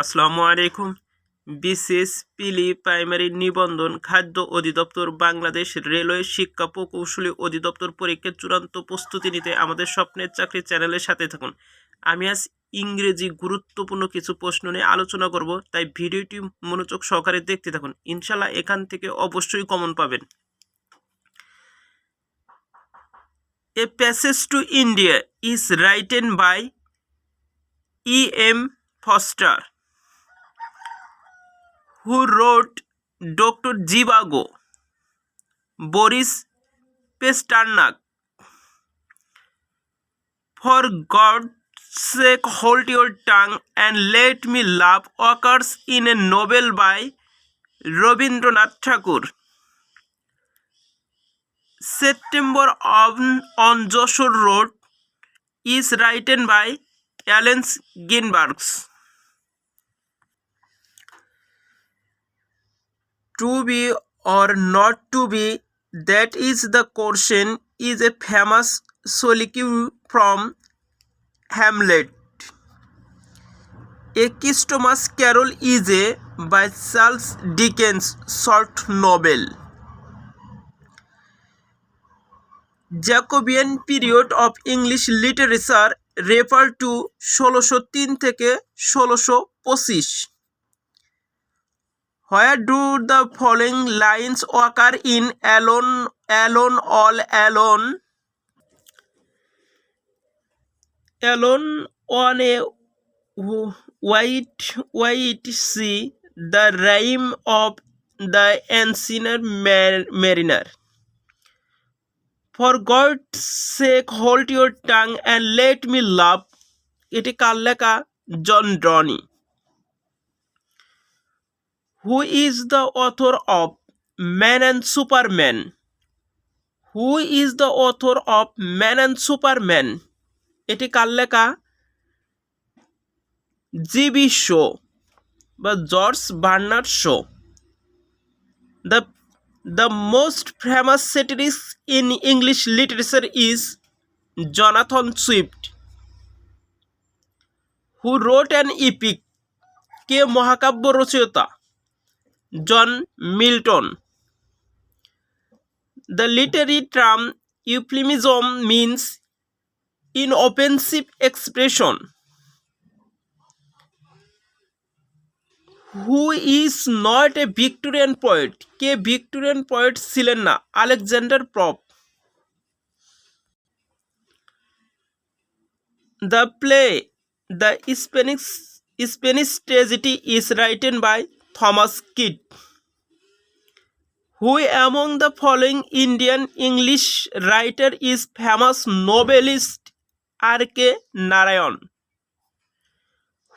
আসসালামু আলাইকুম। বিশেষ পিলি প্রাইমারি নিবন্ধন খাদ্য অধিদপ্তর বাংলাদেশ রেলওয়ে শিক্ষা প্রকৌশলী অধিদপ্তর পরীক্ষার চূড়ান্ত প্রস্তুতি নিতে আমাদের স্বপ্নের চাকরি চ্যানেলের সাথে থাকুন। আমি আজ ইংরেজি গুরুত্বপূর্ণ কিছু প্রশ্ন নিয়ে আলোচনা করব, তাই ভিডিওটি মনোযোগ সহকারে দেখতে থাকুন। ইনশাল্লাহ এখান থেকে অবশ্যই কমন পাবেন। A passage to India is written by E.M. Foster, who wrote Dr. Zhivago. Boris Pasternak. For God's sake, hold your tongue and let me laugh occurs in a novel by Rabindranath Tagore. September on Joshua Road is written by Allen Ginsberg. To be or not to be, that is the question, is a famous soliloquy from Hamlet. A Christmas Carol is a by Charles Dickens short novel. Jacobean period of English literature refer to 1603 থেকে 1625. Where do the following lines occur in Alone, Alone, All Alone? Alone on a white sea, the rime of the ancient mariner. For God's sake, hold your tongue and let me laugh. এটি কার লেখা? জন Donny. Who is the author of Man and Superman? Who is the author of Man and Superman? এটি কার লেখা? GB Shaw বা George Bernard Shaw. The most famous satirist in English literature is Jonathan Swift. Who wrote an epic? কে মহাকাব্য রচয়িতা? John Milton. The literary term euphemism means inoffensive expression. Who is not a Victorian poet? K Victorian poet ছিলেন না? Alexander pop. The play The Spanish Tragedy is written by Thomas Kidd. Who among the following Indian English writer is famous novelist R.K. Narayan?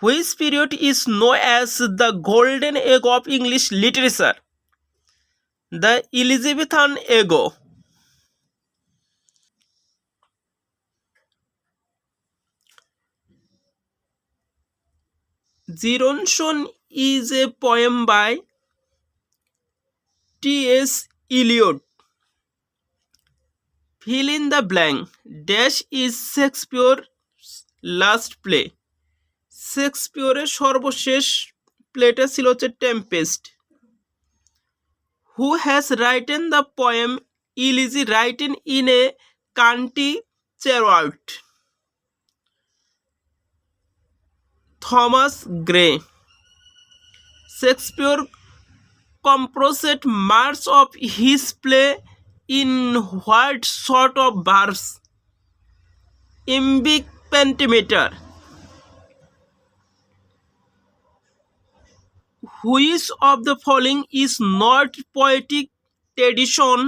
Which period is known as the golden age of English literature? The Elizabethan age. Gerontion is a poem by T.S. Eliot. Fill in the blank. Dash is Shakespeare's last play. শেক্সপিয়রের সর্বশেষ প্লেটা ছিল হচ্ছে Tempest. Who has written the poem Elegy written in a country chariot? Thomas Gray. Shakespeare composed much of his play in what sort of verse? Iambic pentameter. Which of the following is not poetic tradition?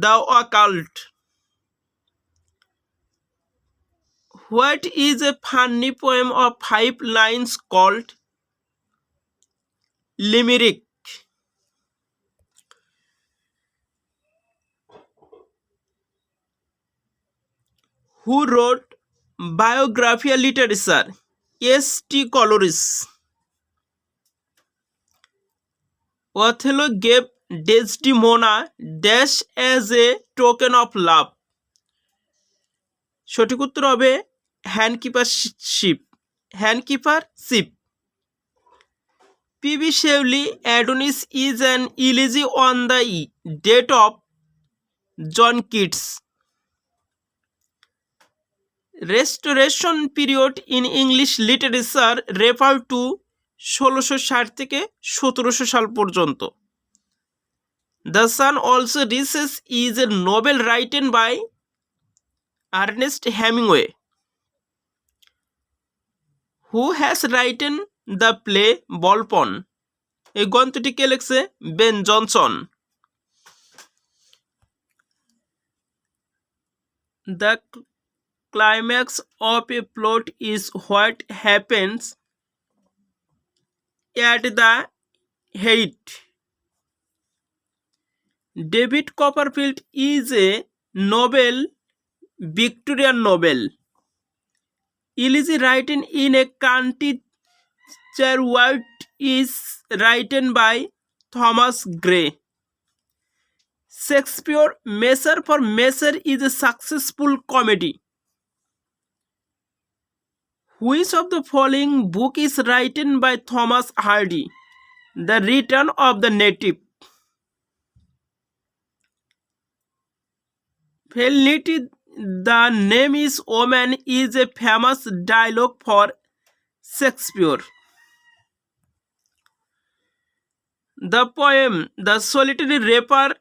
The occult. What is a funny poem of 5 lines called? Limerick. Who wrote biographical literature? S.T. Coleridge. Othello gave Desdemona dash as a token of love. সঠিক উত্তর হবে হ্যান্ডকিপারশিপ। P.B. Shelley, Adonis is an elegy on the death of John Keats. Restoration period in English literature refer to 1660 থেকে 1700 সাল পর্যন্ত. The Sun Also Rises is a novel written by Ernest Hemingway, who has written the play বলপন. এই গ্রন্থটি কে লিখছে? Ben Jonson. The climax of a plot is what happens at the height. David Copperfield is a novel, Victorian novel. Elegy written in a country Cherwell is written by Thomas Gray. Shakespeare, Measure for Measure is a successful comedy. Which of the following book is written by Thomas Hardy? The Return of the Native. Felnity, the name is woman is a famous dialogue for Shakespeare. The poem The Solitary Reaper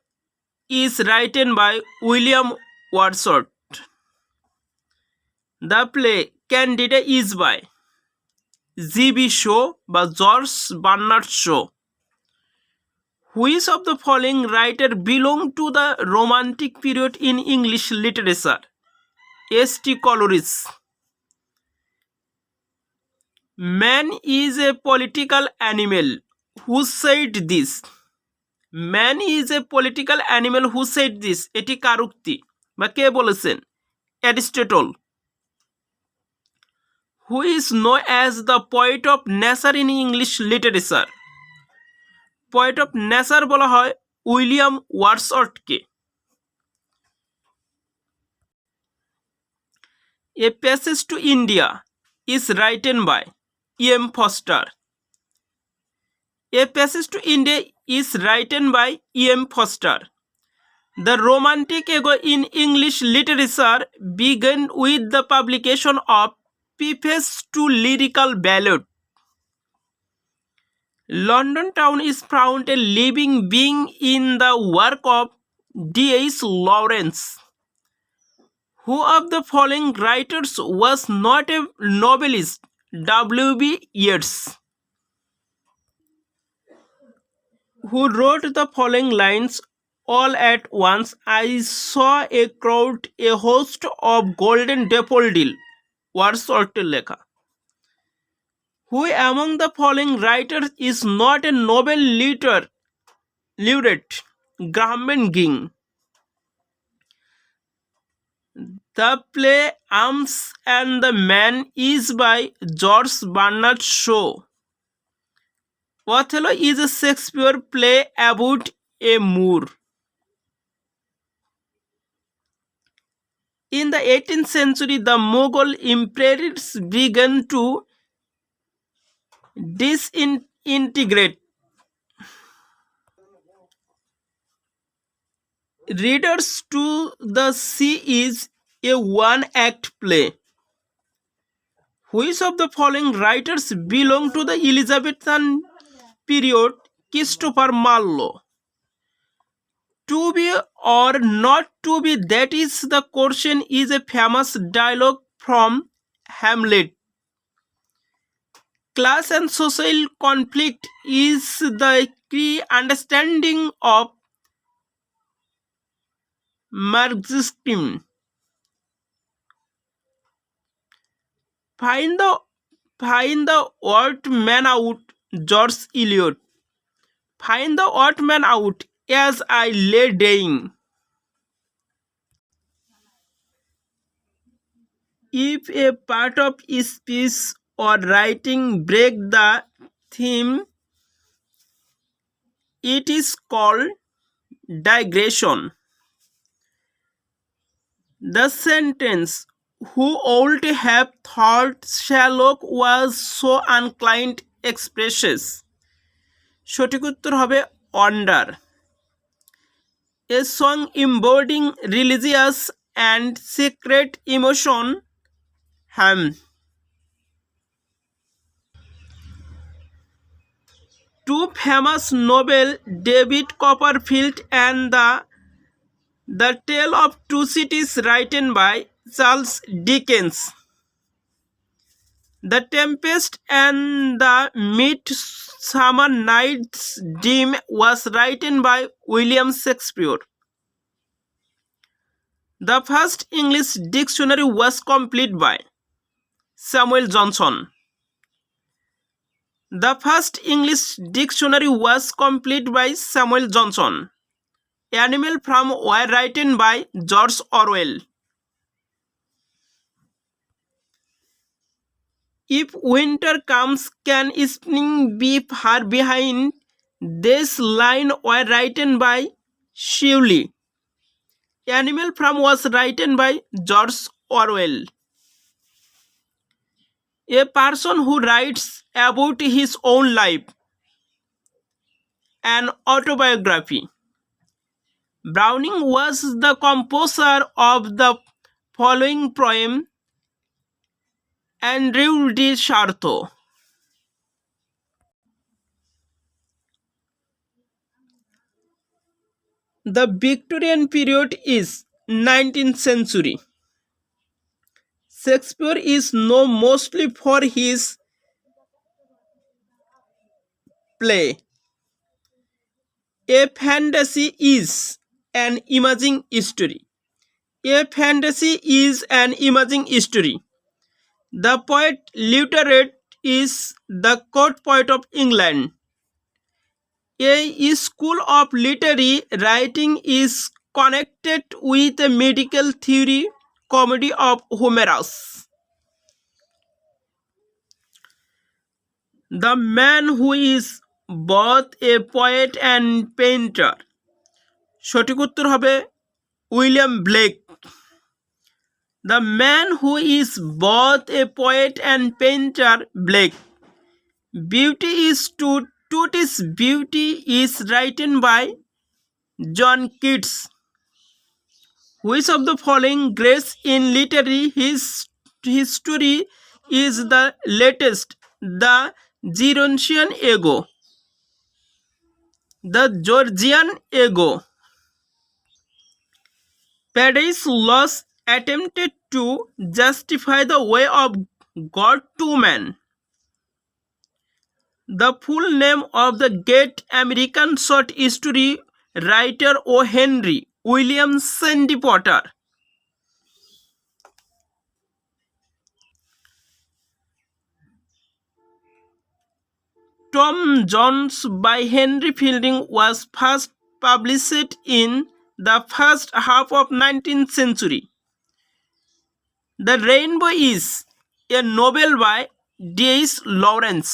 is written by William Wordsworth. The play Candida is by G.B. Shaw বা George Bernard Shaw. Which of the following writer belong to the Romantic period in English literature? S.T. Coleridge. Man is a political animal. Who said this? Man is a political animal. Who said this? এটি কার উক্তি বা কে বলেছেন? Aristotle. Who is known as the poet of nature in English literature? Poet of nature বলা হয় William ওয়ার্ডসওয়ার্থকে. A Passage to India is written by E.M. Foster. A Passage to India is written by E.M. Foster. The Romantic ego in English literature began with the publication of Preface to Lyrical Ballad. London Town is found a living being in the work of D.H. Lawrence. Who of the following writers was not a novelist? W.B. Yeats. Who wrote the following lines? All at once I saw a crowd, a host of golden daffodil. ওয়ার্ডসওয়ার্থের লেখা. Who among the following writers is not a Nobel laureate? Graham Greene. The play Arms and the Man is by George Bernard Shaw. Othello is a Shakespeare play about a Moor. In the 18th century, the Mughal emperors began to disintegrate. Readers to the Sea is a one-act play. Which of the following writers belong to the Elizabethan period? Christopher Marlowe. To be or not to be, that is the question, is a famous dialogue from Hamlet. Class and social conflict is the key understanding of Marxism. Find the odd man out, George Eliot. Find the odd man out as I lay dying. If a part of speech or writing break the theme, it is called digression. The sentence, who would have thought Sherlock was so inclined, expresses সঠিক উত্তর হবে wonder. A song embodying religious and secret emotion, hymn. Two famous novel, David Copperfield and The Tale of Two Cities, written by Charles Dickens. The Tempest and the Midsummer Night's Dream was written by William Shakespeare. The first English dictionary was completed by Samuel Johnson. The first English dictionary was completed by Samuel Johnson. Animal Farm were written by George Orwell. If winter comes, can spring be far behind? This line were written by Shelley. Animal Farm was written by George Orwell. A person who writes about his own life, an autobiography. Browning was the composer of the following poem, Andrew de Charteau. The Victorian period is 19th century. Shakespeare is known mostly for his play. A fantasy is an imaging story. A fantasy is an imaging story. The poet laureate is the court poet of England. A school of literary writing is connected with the medical theory comedy of Homerus. The man who is both a poet and painter. সঠিক উত্তর হবে William Blake. The man who is both a poet and painter, Blake. Beauty is to Tutis Beauty is written by John Keats. Which of the following grace in literary history is the latest? The Georgian ego. The Georgian ego. Paradise Lost attempted to justify the way of God to man. The full name of the great American short story writer O. Henry William Sandy Potter. Tom Jones by Henry Fielding was first published in the first half of 19th century. The Rainbow is a novel by D.H. Lawrence.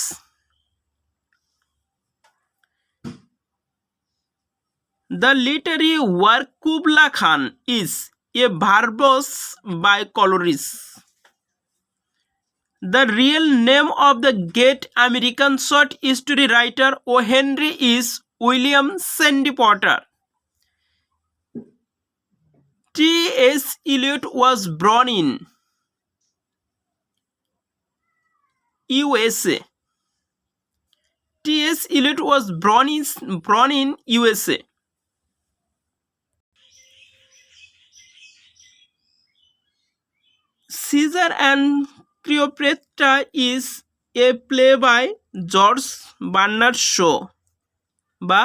The literary work Kubla Khan is a verse by Coleridge. The real name of the great American short story writer O. Henry is William Sandy Potter. T.S. Eliot was born in USA. T.S. Eliot was born in USA. Caesar and Cleopatra is a play by George Bernard Shaw বা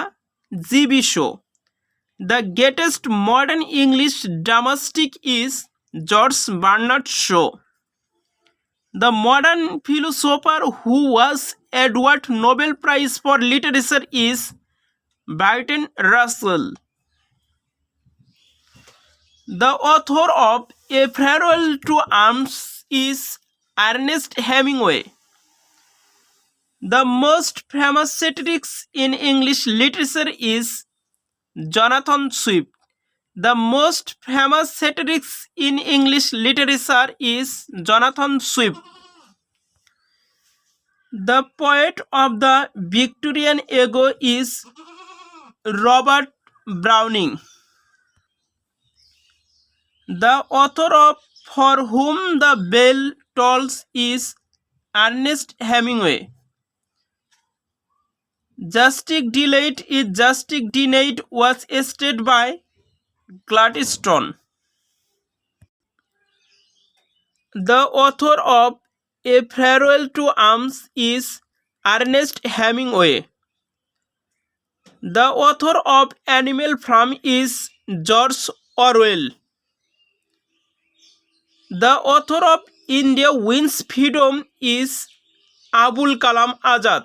G.B. Shaw. The greatest modern English dramatic is George Bernard Shaw. The modern philosopher who was Edward Nobel Prize for Literature is Bertrand Russell. The author of A Farewell to Arms is Ernest Hemingway. The most famous satirics in English literature is Jonathan Swift. The most famous satirics in English literature is Jonathan Swift. The poet of the Victorian ego is Robert Browning. The author of For Whom the Bell Tolls is Ernest Hemingway. Justice delayed is justice denied was stated by Gladstone. The author of A Farewell to Arms is Ernest Hemingway. The author of Animal Farm is George Orwell. The author of India Wins Freedom is Abul Kalam Azad.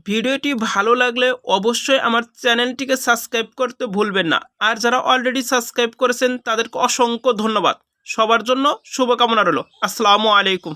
ভিডিওটি ভালো লাগলে অবশ্যই আমার চ্যানেলটিকে subscribe করতে ভুলবেন না, আর যারা অলরেডি সাবস্ক্রাইব করেছেন তাদেরকে অসংখ্য ধন্যবাদ। সবার জন্য শুভকামনা রইল। আসসালামু আলাইকুম।